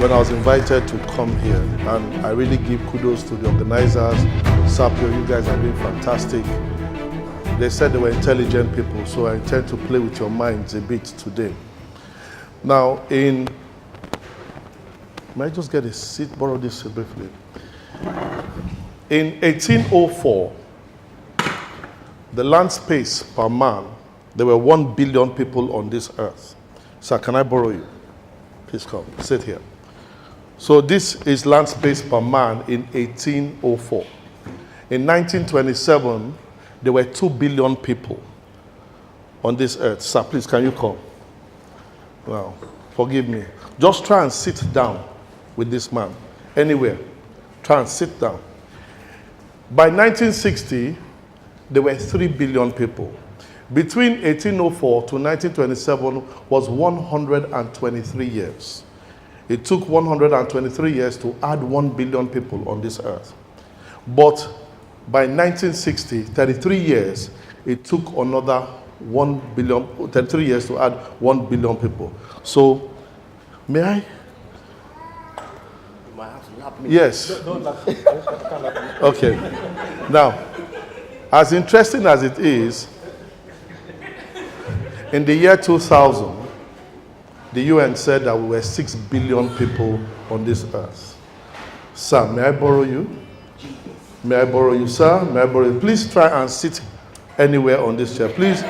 when I was invited to come here. And I really give kudos to the organizers. Sapio, you guys are doing fantastic. They said they were intelligent people, so I intend to play with your minds a bit today. Now, may I just get a seat, borrow this seat briefly. In 1804, the land space per man, there were 1 billion people on this earth. Sir, can I borrow you? Please come, sit here. So this is land space per man in 1804. In 1927, there were 2 billion people on this earth. Sir, please, can you come? Wow, forgive me. Just try and sit down with this man. Anywhere. Try and sit down. By 1960, there were 3 billion people. Between 1804 to 1927 was 123 years. It took 123 years to add 1 billion people on this earth. But by 1960, 33 years, it took another 1 billion, 33 years to add 1 billion people. So, may I? You might have to lap me. Yes. Don't lap me. Okay. Now, as interesting as it is, in the year 2000, the UN said that we were 6 billion people on this earth. Sir, may I borrow you? May I borrow you, sir? May I borrow you? Please try and sit anywhere on this chair. Please,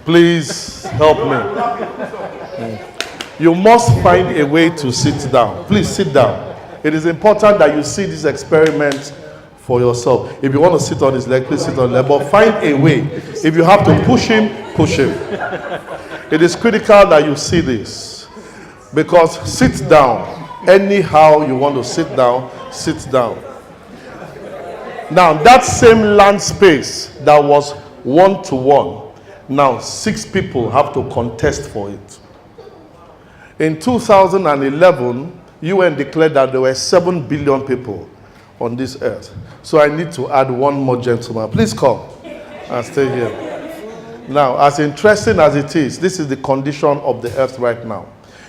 please help me. You must find a way to sit down. Please sit down. It is important that you see this experiment for yourself. If you want to sit on his leg, please sit on his leg. But find a way. If you have to push him, push him. It is critical that you see this. Because sit down. Anyhow you want to sit down, sit down. Now, that same land space that was 1-to-1, now 6 people have to contest for it. In 2011, UN declared that there were 7 billion people on this earth. So I need to add one more gentleman. Please come and stay here. Now, as interesting as it is, this is the condition of the earth right now.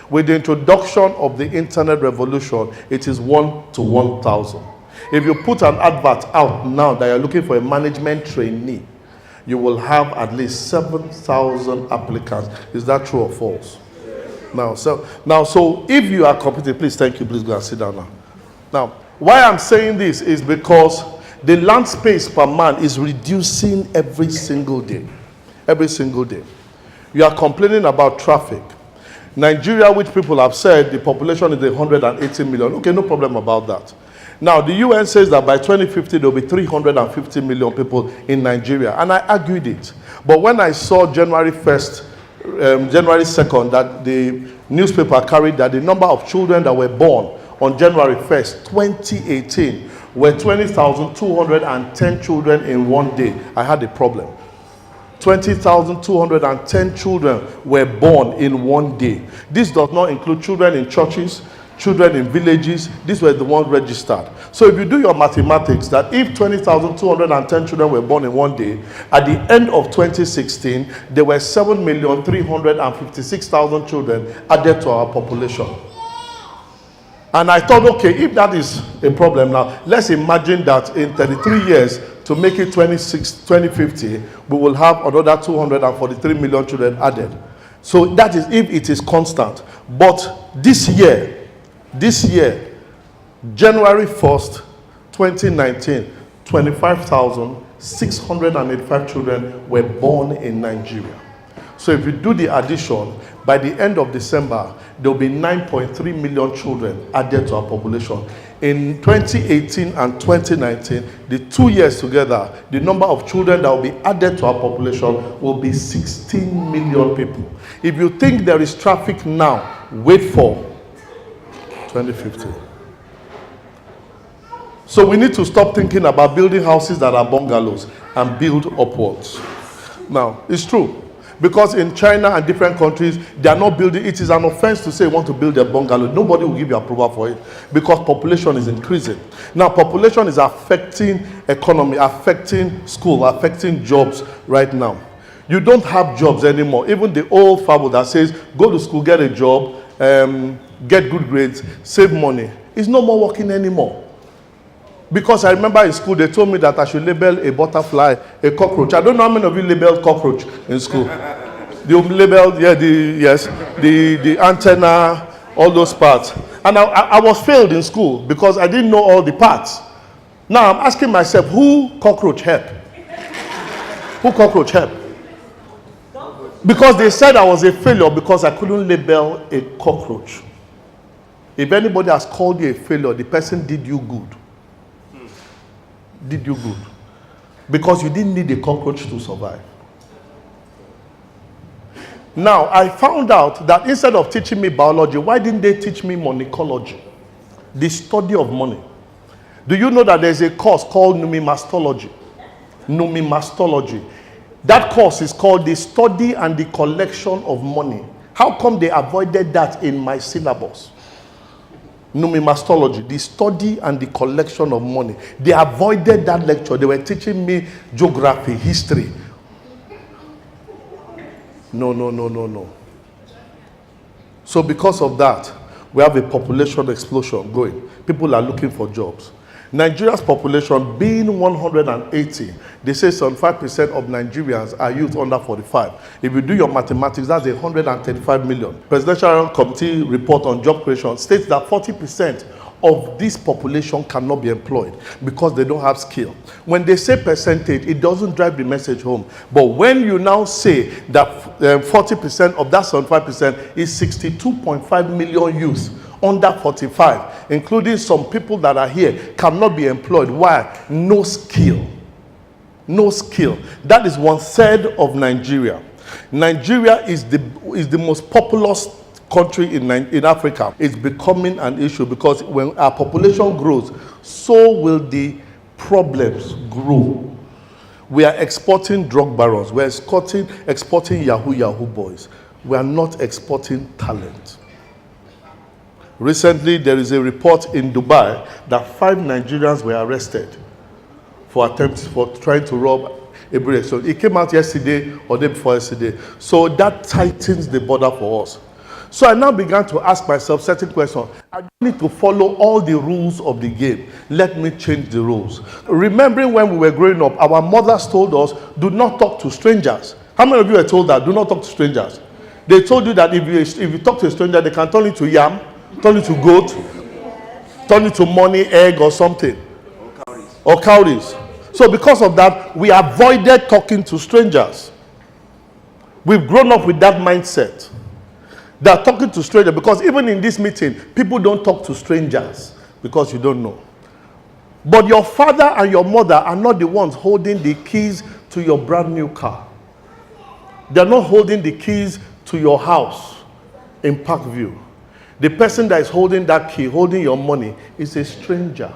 With the introduction of the internet revolution, it is 1 to 1,000. If you put an advert out now that you're looking for a management trainee, you will have at least 7,000 applicants. Is that true or false? Now, so if you are competing, please, thank you, please go and sit down now. Now, why I'm saying this is because the land space per man is reducing every single day. Every single day. You are complaining about traffic. Nigeria, which people have said the population is 180 million. Okay, no problem about that. Now, the UN says that by 2050, there will be 350 million people in Nigeria. And I argued it. But when I saw January 2nd, that the newspaper carried that the number of children that were born on January 1st, 2018, were 20,210 children in one day, I had a problem. 20,210 children were born in one day. This does not include children in churches, children in villages. These were the ones registered. So if you do your mathematics, that if 20,210 children were born in one day, at the end of 2016, there were 7,356,000 children added to our population. And I thought, okay, if that is a problem now, let's imagine that in 33 years, to make it 2050, we will have another 243 million children added. So that is if it is constant. But this year, January 1st, 2019, 25,685 children were born in Nigeria. So if you do the addition, by the end of December, there will be 9.3 million children added to our population. In 2018 and 2019, the 2 years together, the number of children that will be added to our population will be 16 million people. If you think there is traffic now, wait for 2050. So we need to stop thinking about building houses that are bungalows and build upwards. Now, it's true. Because in China and different countries, they are not building. It is an offense to say you want to build a bungalow. Nobody will give you approval for it because population is increasing. Now, population is affecting economy, affecting school, affecting jobs right now. You don't have jobs anymore. Even the old fable that says, go to school, get a job, get good grades, save money. It's no more working anymore. Because I remember in school, they told me that I should label a butterfly, a cockroach. I don't know how many of you labeled cockroach in school. You labeled, yeah, the antenna, all those parts. And I was failed in school because I didn't know all the parts. Now I'm asking myself, who cockroach help? Who cockroach help? Because they said I was a failure because I couldn't label a cockroach. If anybody has called you a failure, the person did you good. Did you good. Because you didn't need a cockroach to survive. Now, I found out that instead of teaching me biology, why didn't they teach me ecology? The study of money. Do you know that there's a course called numismatology? Numismatology. That course is called the study and the collection of money. How come they avoided that in my syllabus? Numismatology, the study and the collection of money. They avoided that lecture. They were teaching me geography, history. No. So because of that, we have a population explosion going. People are looking for jobs. Nigeria's population being 180, they say 75% of Nigerians are youth under 45. If you do your mathematics, that's 135 million. Presidential Committee report on job creation states that 40% of this population cannot be employed because they don't have skill. When they say percentage, it doesn't drive the message home. But when you now say that 40% of that 75% is 62.5 million youths under 45, including some people that are here, cannot be employed. Why? No skill. No skill. That is 1/3 of Nigeria. Nigeria is the most populous country in Africa. It's becoming an issue because when our population grows, so will the problems grow. We are exporting drug barons. We are exporting Yahoo boys. We are not exporting talent. Recently, there is a report in Dubai that 5 Nigerians were arrested for trying to rob a break. So it came out yesterday or day before yesterday. So that tightens the border for us. So I now began to ask myself certain questions. I need to follow all the rules of the game. Let me change the rules. Remembering when we were growing up, our mothers told us, do not talk to strangers. How many of you were told that? Do not talk to strangers. They told you that if you talk to a stranger, they can turn you to yam, turn you to goat, turn you to money, egg or something. Or cowries. So because of that, we avoided talking to strangers. We've grown up with that mindset. They are talking to strangers because even in this meeting, people don't talk to strangers because you don't know. But your father and your mother are not the ones holding the keys to your brand new car. They're not holding the keys to your house in Parkview. The person that is holding that key, holding your money, is a stranger.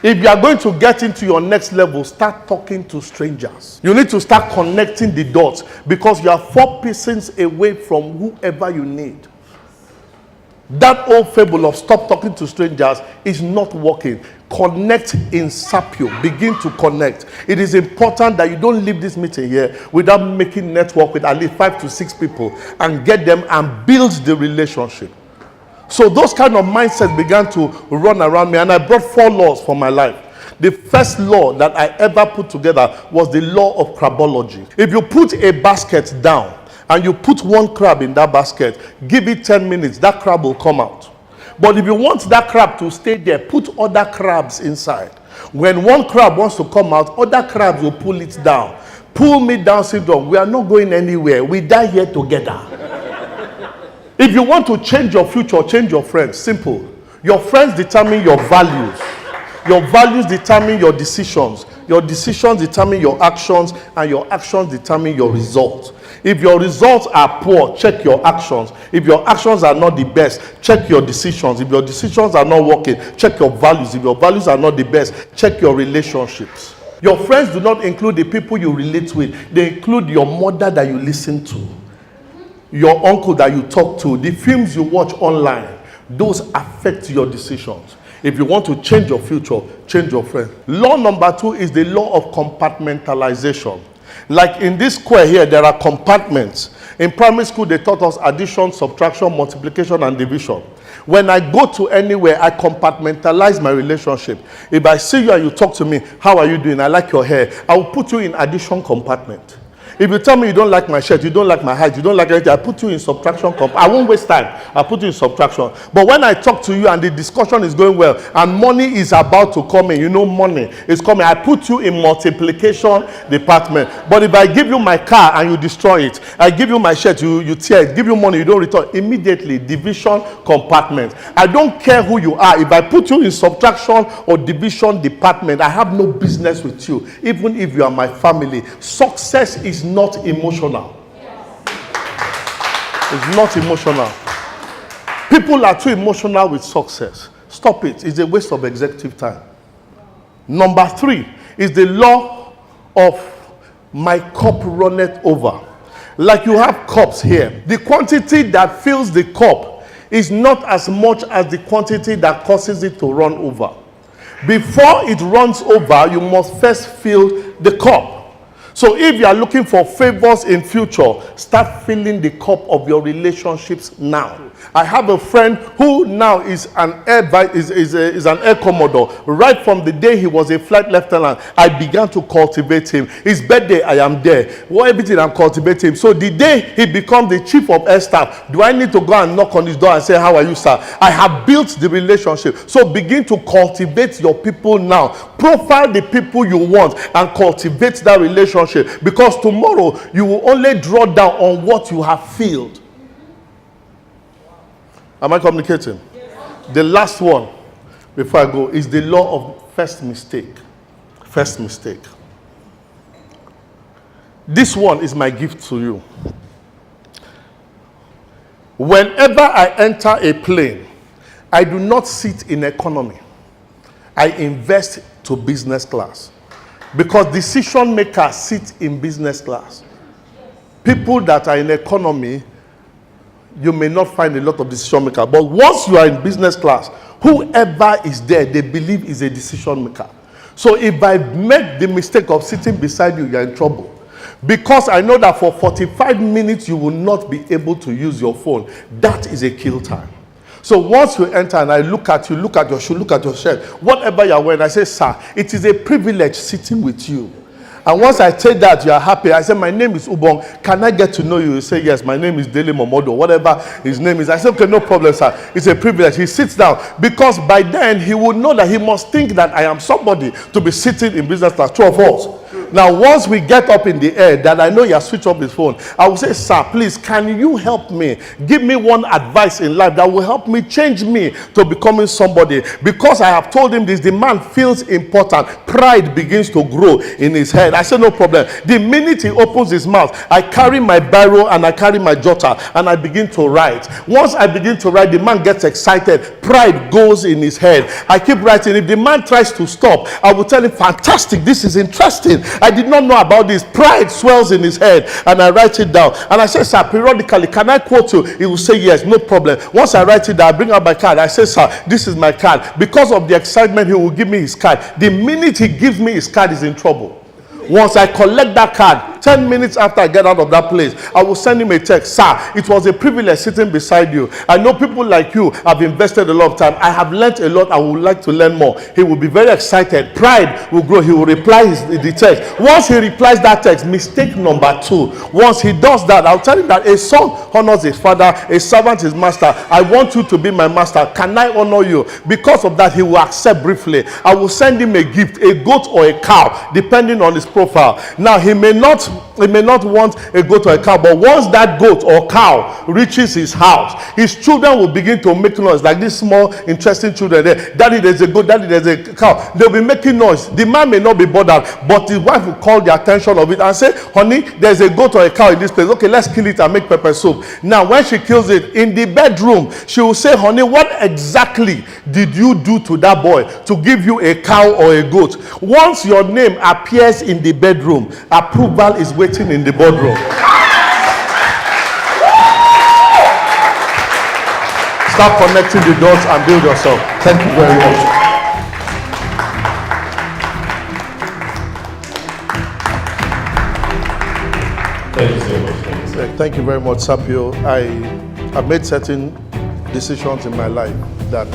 If you are going to get into your next level, start talking to strangers. You need to start connecting the dots because you are 4 pieces away from whoever you need. That old fable of stop talking to strangers is not working. Connect in Sapio. Begin to connect. It is important that you don't leave this meeting here without making network with at least 5 to 6 people and get them and build the relationship. So those kind of mindsets began to run around me, and I brought 4 laws for my life. The first law that I ever put together was the law of crabology. If you put a basket down and you put 1 crab in that basket, give it 10 minutes, that crab will come out. But if you want that crab to stay there, put other crabs inside. When 1 crab wants to come out, other crabs will pull it down. Pull me down syndrome. We are not going anywhere. We die here together. If you want to change your future, change your friends. Simple. Your friends determine your values. Your values determine your decisions. Your decisions determine your actions, and your actions determine your results. If your results are poor, check your actions. If your actions are not the best, check your decisions. If your decisions are not working, check your values. If your values are not the best, check your relationships. Your friends do not include the people you relate with. They include your mother that you listen to, your uncle that you talk to, the films you watch online. Those affect your decisions. If you want to change your future, change your friends. Law number 2 is the law of compartmentalization. Like in this square here, there are compartments. In primary school, they taught us addition, subtraction, multiplication, and division. When I go to anywhere, I compartmentalize my relationship. If I see you and you talk to me, how are you doing? I like your hair. I will put you in addition compartment. If you tell me you don't like my shirt, you don't like my height, you don't like anything, I put you in subtraction. I won't waste time. I put you in subtraction. But when I talk to you and the discussion is going well and money is about to come in, you know money is coming, I put you in multiplication department. But if I give you my car and you destroy it, I give you my shirt, you tear it, give you money, you don't return, immediately division compartment. I don't care who you are. If I put you in subtraction or division department, I have no business with you, even if you are my family. Success is not emotional. It's not emotional. People are too emotional with success. Stop it. It's a waste of executive time. Number 3 is the law of my cup runneth over. Like you have cups here. The quantity that fills the cup is not as much as the quantity that causes it to run over. Before it runs over, you must first fill the cup. So if you are looking for favors in future, start filling the cup of your relationships now. I have a friend who now is an air commodore. Right from the day he was a flight lieutenant, I began to cultivate him. His birthday, I am there. Well, everything I'm cultivating him. So the day he becomes the chief of air staff, do I need to go and knock on his door and say, how are you, sir? I have built the relationship. So begin to cultivate your people now. Profile the people you want and cultivate that relationship. Because tomorrow you will only draw down on what you have filled. Am I communicating? Yes. The last one before I go is the law of first mistake. First mistake. This one is my gift to you. Whenever I enter a plane, I do not sit in economy. I invest to business class. Because decision makers sit in business class. People that are in economy, you may not find a lot of decision makers. But once you are in business class, whoever is there, they believe is a decision maker. So if I make the mistake of sitting beside you, you're in trouble. Because I know that for 45 minutes, you will not be able to use your phone. That is a kill time. So once you enter and I look at you, look at your shoe, look at your shirt, whatever you're wearing, I say, sir, it is a privilege sitting with you. And once I say that you are happy, I say, my name is Ubong. Can I get to know you? You say, yes, my name is Dele Momodo, whatever his name is. I say, okay, no problem, sir. It's a privilege. He sits down because by then he will know that he must think that I am somebody to be sitting in business class, 2 of us. Now, once we get up in the air, that I know you have switched off his phone, I will say, sir, please, can you help me? Give me one advice in life that will help me change me to becoming somebody. Because I have told him this, the man feels important. Pride begins to grow in his head. I said, no problem. The minute he opens his mouth, I carry my biro and I carry my jotter and I begin to write. Once I begin to write, the man gets excited. Pride goes in his head. I keep writing. If the man tries to stop, I will tell him, fantastic, this is interesting. I did not know about this. Pride swells in his head and I write it down. And I say, sir, periodically, can I quote you? He will say, yes, no problem. Once I write it down, I bring out my card. I say, sir, this is my card. Because of the excitement, he will give me his card. The minute he gives me his card, he's in trouble. Once I collect that card, 10 minutes after I get out of that place, I will send him a text. Sir, it was a privilege sitting beside you. I know people like you have invested a lot of time. I have learned a lot. I would like to learn more. He will be very excited. Pride will grow. He will reply the text. Once he replies that text, mistake number 2. Once he does that, I'll tell him that a son honors his father, a servant his master. I want you to be my master. Can I honor you? Because of that, he will accept briefly. I will send him a gift, a goat or a cow, depending on his profile. Now, he may not want a goat or a cow, but once that goat or cow reaches his house, his children will begin to make noise, like these small interesting children there. Daddy, there's a goat, daddy, there's a cow. They'll be making noise. The man may not be bothered, but his wife will call the attention of it and say, honey, there's a goat or a cow in this place. Okay, let's kill it and make pepper soup. Now, when she kills it in the bedroom, she will say, honey, what exactly did you do to that boy to give you a cow or a goat? Once your name appears in the bedroom, approval is waiting in the boardroom. Start connecting the dots and build yourself. Thank you very much. Thank you so much. Thank you very much, Sapio. I've made certain decisions in my life that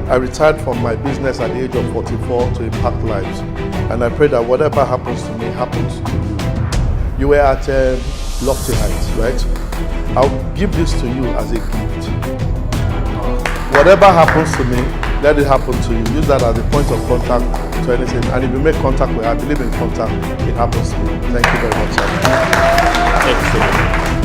I retired from my business at the age of 44 to impact lives. And I pray that whatever happens to me happens to you. You were at lofty heights, right? I'll give this to you as a gift. Whatever happens to me, let it happen to you. Use that as a point of contact to anything. And if you make contact with, I believe in contact, it happens to you. Thank you very much, sir. Excellent.